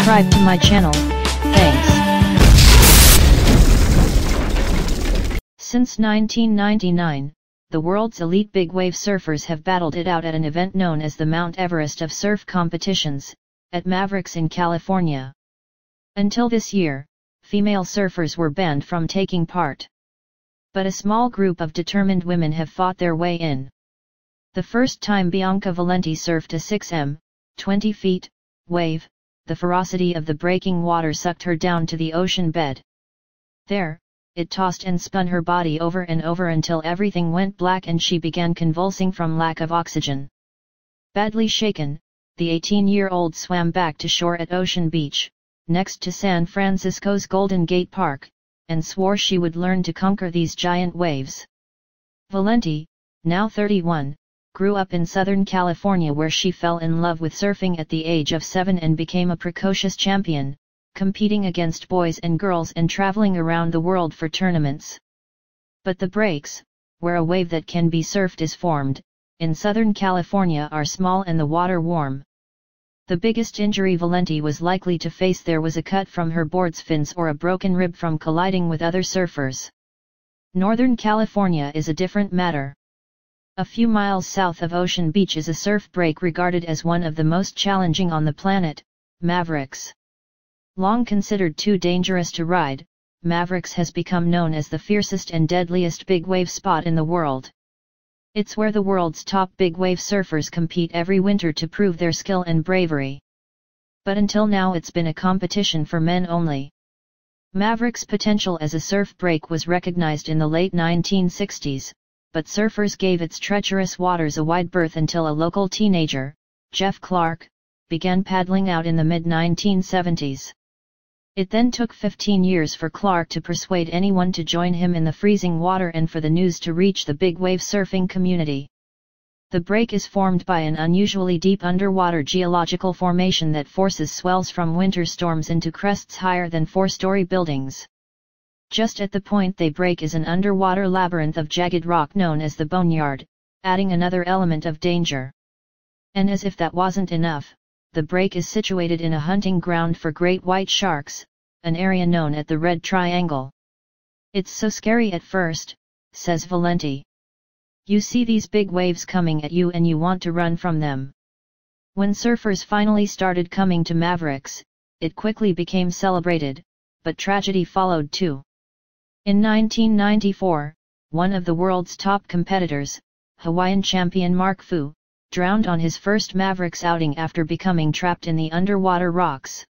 subscribe to my channel, thanks. Since 1999, the world's elite big wave surfers have battled it out at an event known as the Mount Everest of surf competitions, at Mavericks in California. Until this year, female surfers were banned from taking part. But a small group of determined women have fought their way in. The first time Bianca Valenti surfed a 6m, 20 feet, wave, the ferocity of the breaking water sucked her down to the ocean bed. There, it tossed and spun her body over and over until everything went black and she began convulsing from lack of oxygen. Badly shaken, the 18-year-old swam back to shore at Ocean Beach, next to San Francisco's Golden Gate Park, and swore she would learn to conquer these giant waves. Valenti, now 31, grew up in Southern California where she fell in love with surfing at the age of 7 and became a precocious champion, competing against boys and girls and traveling around the world for tournaments. But the breaks, where a wave that can be surfed is formed, in Southern California are small and the water warm. The biggest injury Valenti was likely to face there was a cut from her board's fins or a broken rib from colliding with other surfers. Northern California is a different matter. A few miles south of Ocean Beach is a surf break regarded as one of the most challenging on the planet, Mavericks. Long considered too dangerous to ride, Mavericks has become known as the fiercest and deadliest big wave spot in the world. It's where the world's top big wave surfers compete every winter to prove their skill and bravery. But until now it's been a competition for men only. Mavericks' potential as a surf break was recognized in the late 1960s, but surfers gave its treacherous waters a wide berth until a local teenager, Jeff Clark, began paddling out in the mid-1970s. It then took 15 years for Clark to persuade anyone to join him in the freezing water and for the news to reach the big wave surfing community. The break is formed by an unusually deep underwater geological formation that forces swells from winter storms into crests higher than 4-story buildings. Just at the point they break is an underwater labyrinth of jagged rock known as the Boneyard, adding another element of danger. And as if that wasn't enough, the break is situated in a hunting ground for great white sharks, an area known as the Red Triangle. It's so scary at first, says Valenti. You see these big waves coming at you and you want to run from them. When surfers finally started coming to Mavericks, it quickly became celebrated, but tragedy followed too. In 1994, one of the world's top competitors, Hawaiian champion Mark Fu, drowned on his first Mavericks outing after becoming trapped in the underwater rocks.